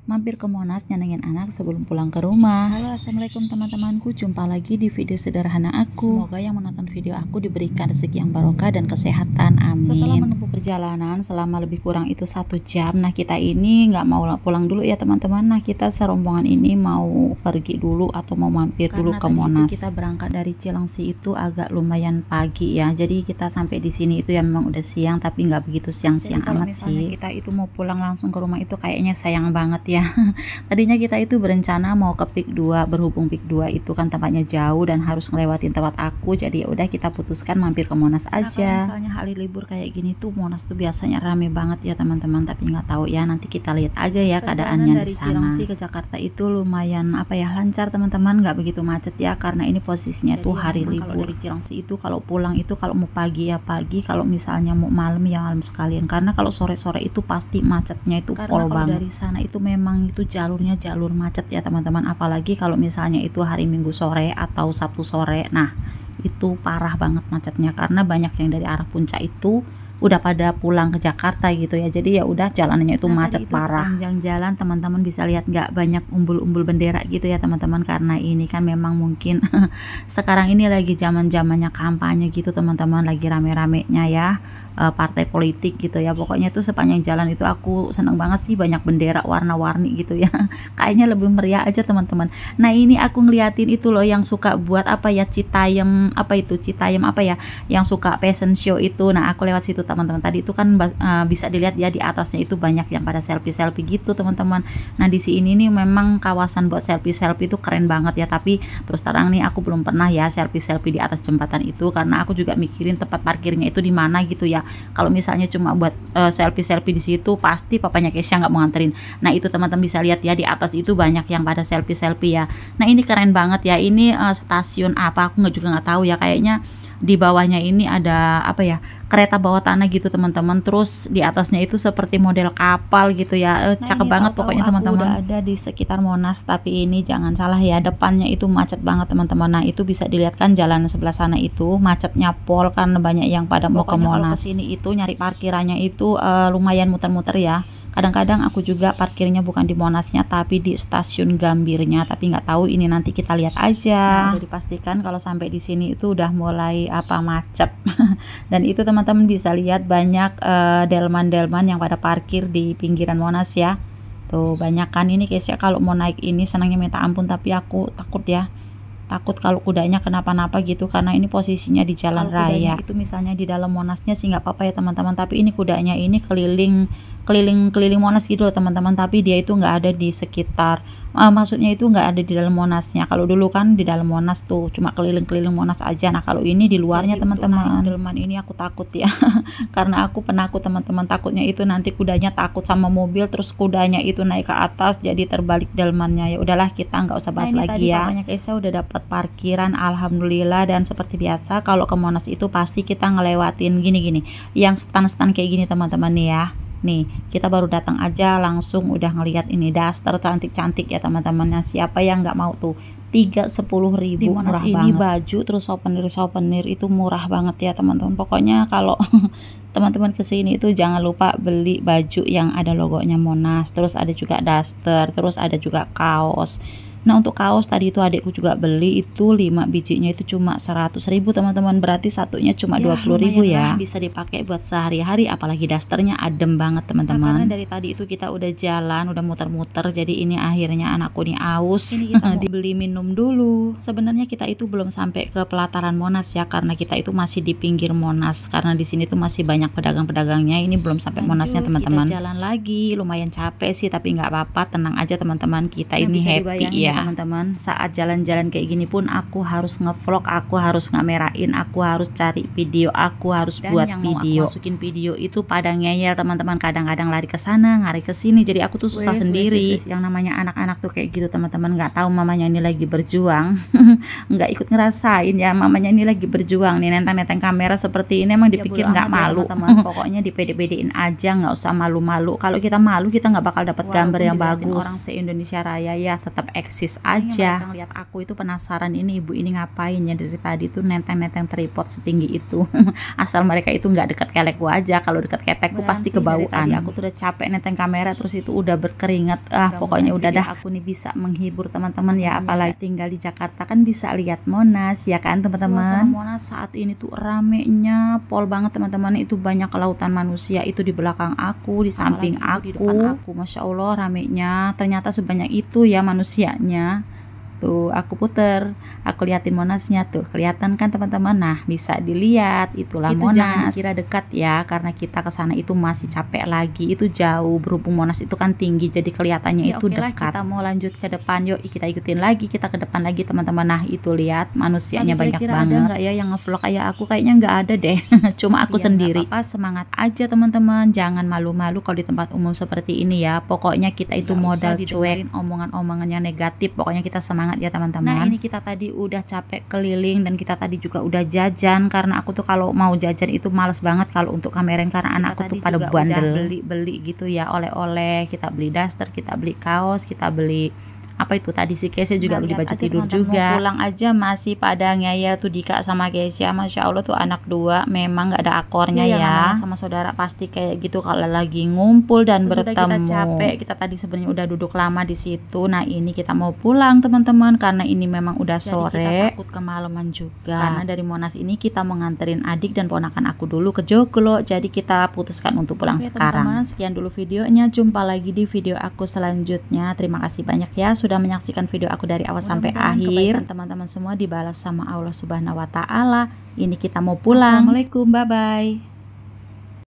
mampir ke Monas nyenengin anak sebelum pulang ke rumah. Halo, assalamualaikum teman-temanku, jumpa lagi di video sederhana aku. Semoga yang menonton video aku diberikan rezeki yang barokah dan kesehatan, amin. Setelah menempuh perjalanan selama lebih kurang itu 1 jam, nah kita ini nggak mau pulang dulu ya teman-teman. Nah kita serombongan ini mau pergi dulu atau mau mampir dulu ke Monas. Kita berangkat dari Cilengsi itu agak lumayan pagi ya, jadi kita sampai di sini itu ya memang udah siang, tapi nggak begitu siang-siang amat sih. Kita itu mau pulang langsung ke rumah itu kayaknya sayang banget ya. Tadinya kita itu berencana mau ke Pik 2, berhubung Pik 2 itu kan tempatnya jauh dan harus ngelewatin tempat aku, jadi ya udah kita putuskan mampir ke Monas aja. Nah, kalau misalnya hari libur kayak gini tuh Monas tuh biasanya rame banget ya teman-teman, tapi nggak tahu ya, nanti kita lihat aja ya keadaannya di sana. Dari Cilengsi ke Jakarta itu lumayan lancar teman-teman, nggak begitu macet ya karena ini posisinya jadi tuh hari libur. Kalau dari Cilengsi itu kalau pulang itu kalau mau pagi ya pagi, kalau misalnya mau malam ya malam sekalian, karena kalau sore-sore itu pasti macetnya itu pol banget. Dari sana itu memang itu jalurnya jalur macet ya teman-teman, apalagi kalau misalnya itu hari Minggu sore atau Sabtu sore, nah itu parah banget macetnya karena banyak yang dari arah puncak itu udah pada pulang ke Jakarta gitu ya, jadi ya udah jalanannya itu macet parah. Sepanjang jalan teman-teman bisa lihat nggak banyak umbul-umbul bendera gitu ya teman-teman, karena ini kan memang mungkin sekarang ini lagi zaman-zamannya kampanye gitu teman-teman, lagi rame-ramenya ya partai politik gitu ya. Pokoknya tuh sepanjang jalan itu aku seneng banget sih, banyak bendera warna-warni gitu ya. Kayaknya lebih meriah aja teman-teman. Nah ini aku ngeliatin itu loh yang suka buat apa ya, Citayam apa itu, Citayam apa ya, yang suka fashion show itu. Nah aku lewat situ teman-teman, tadi itu kan bisa dilihat ya di atasnya itu banyak yang pada selfie-selfie gitu teman-teman. Nah di sini nih memang kawasan buat selfie-selfie itu keren banget ya, tapi terus terang nih aku belum pernah ya selfie-selfie di atas jembatan itu, karena aku juga mikirin tempat parkirnya itu di mana gitu ya. Kalau misalnya cuma buat selfie-selfie di situ pasti papanya Kesha nggak mau nganterin. Nah itu teman-teman bisa lihat ya di atas itu banyak yang pada selfie-selfie ya. Nah ini keren banget ya, ini stasiun apa aku juga nggak tahu ya, kayaknya di bawahnya ini ada apa ya, kereta bawah tanah gitu teman-teman, terus di atasnya itu seperti model kapal gitu ya. Cakep banget pokoknya teman-teman. Udah ada di sekitar Monas, tapi ini jangan salah ya, depannya itu macet banget teman-teman. Nah itu bisa dilihat kan jalan sebelah sana itu macetnya pol karena banyak yang pada mau ke Monas. Kesini itu nyari parkirannya itu lumayan muter-muter ya. Kadang-kadang aku juga parkirnya bukan di Monasnya tapi di stasiun Gambirnya, tapi nggak tahu ini nanti kita lihat aja. Nah, udah dipastikan kalau sampai di sini itu udah mulai macet. Dan itu teman-teman bisa lihat banyak delman-delman yang pada parkir di pinggiran Monas ya. Tuh banyak kan, ini Kesha kalau mau naik ini senangnya minta ampun, tapi aku takut ya. Takut kalau kudanya kenapa-napa gitu, karena ini posisinya di jalan raya. Itu misalnya di dalam Monasnya sih nggak apa-apa ya teman-teman, tapi ini kudanya ini keliling Monas gitu loh teman-teman, tapi dia itu nggak ada di sekitar, maksudnya itu nggak ada di dalam Monasnya. Kalau dulu kan di dalam Monas tuh cuma keliling-keliling Monas aja. Nah kalau ini di luarnya teman-teman. Delman ini aku takut ya karena aku penakut teman-teman, takutnya itu nanti kudanya takut sama mobil, terus kudanya itu naik ke atas jadi terbalik delmannya. Ya udahlah kita nggak usah bahas lagi ya. Banyak Esa udah dapat parkiran alhamdulillah, dan seperti biasa kalau ke Monas itu pasti kita ngelewatin gini-gini yang stand-stand kayak gini teman-teman nih ya. Nih kita baru datang aja langsung udah ngelihat ini daster cantik-cantik ya teman-teman. Nah, siapa yang nggak mau tuh, 3-10 ribu, murah ini banget. Baju terus souvenir itu murah banget ya teman-teman. Pokoknya kalau teman-teman kesini itu jangan lupa beli baju yang ada logonya Monas, terus ada juga daster, terus ada juga kaos. Nah untuk kaos tadi itu adikku juga beli itu 5 bijinya itu cuma 100.000 teman-teman, berarti satunya cuma 20.000 ya. Bisa dipakai buat sehari-hari, apalagi dasternya adem banget teman-teman. Nah, karena dari tadi itu kita udah jalan, udah muter-muter, jadi ini akhirnya anakku nih aus. Ini kita dibeli minum dulu. Sebenarnya kita itu belum sampai ke pelataran Monas ya, karena kita itu masih di pinggir Monas, karena di sini tuh masih banyak pedagang-pedagangnya. Ini belum sampai Monasnya teman-teman. Kita jalan lagi, lumayan capek sih, tapi nggak apa-apa, tenang aja teman-teman, kita ini happy ya teman-teman. Saat jalan-jalan kayak gini pun aku harus ngevlog, aku harus ngamerain, aku harus cari video, aku harus buat video. Aku masukin video itu pada ngeyel teman-teman, kadang-kadang lari ke sana, lari ke sini, jadi aku tuh susah sendiri. Yang namanya anak-anak tuh kayak gitu teman-teman, nggak tahu mamanya ini lagi berjuang nggak ikut ngerasain ya mamanya ini lagi berjuang nih, nenteng-nenteng kamera seperti ini, emang dipikir nggak malu teman-teman. Pokoknya dipede-pedein aja, nggak usah malu-malu. Kalau kita malu kita nggak bakal dapat gambar yang bagus. Orang se-Indonesia Raya ya tetap eksis eksis aja. Lihat aku itu penasaran, ini ibu ini ngapain ya dari tadi tuh nenteng-nenteng tripod setinggi itu. Asal mereka itu nggak dekat kelekku aja, kalau dekat ketekku pasti kebauan. Aku tuh udah capek nenteng kamera, terus itu udah berkeringat. Pokoknya udah dah, aku nih bisa menghibur teman-teman ya, apalagi tinggal di Jakarta kan bisa lihat Monas ya kan teman-teman. Monas saat ini tuh ramenya pol banget teman-teman, itu banyak kelautan manusia itu di belakang aku, di samping aku, di depan aku. Masya Allah ramenya, ternyata sebanyak itu ya manusianya. Tuh aku puter, aku liatin Monasnya tuh, kelihatan kan teman-teman. Nah bisa dilihat, itulah itu Monas. Jangan dikira dekat ya, karena kita ke sana itu masih capek lagi, itu jauh, berhubung Monas itu kan tinggi jadi kelihatannya ya, itu dekat. Kita mau lanjut ke depan, yuk kita ikutin lagi, kita ke depan lagi teman-teman. Nah itu lihat manusianya banyak banget. Ada nggak ya yang ngevlog kayak aku? Kayaknya nggak ada deh. Cuma aku sendiri. Apa, semangat aja teman-teman, jangan malu-malu kalau di tempat umum seperti ini ya. Pokoknya kita itu modal cuek, omongan-omongan yang negatif, pokoknya kita semangat ya teman-teman. Nah ini kita tadi udah capek keliling dan kita tadi juga udah jajan, karena aku tuh kalau mau jajan itu males banget kalau untuk kamerin, karena anakku tuh pada bandel beli gitu ya, oleh-oleh. Kita beli daster, kita beli kaos, kita beli apa itu tadi si Kesia juga beli baju tidur juga. Pulang aja masih pada ngeyel tuh Dika sama Kesia. Masya Allah tuh anak dua memang nggak ada akornya ya. Sama saudara pasti kayak gitu kalau lagi ngumpul dan bertemu. Kita capek, kita tadi sebenarnya udah duduk lama di situ. Nah ini kita mau pulang teman-teman, karena ini memang udah sore. Jadi kita takut kemalaman juga. Karena dari Monas ini kita mau nganterin adik dan ponakan aku dulu ke Joglo. Jadi kita putuskan untuk pulang sekarang. Teman-teman, sekian dulu videonya. Jumpa lagi di video aku selanjutnya. Terima kasih banyak ya sudah menyaksikan video aku dari awal sampai akhir. Teman-teman semua dibalas sama Allah Subhanahu wa Ta'ala. Ini kita mau pulang. Assalamualaikum, bye bye.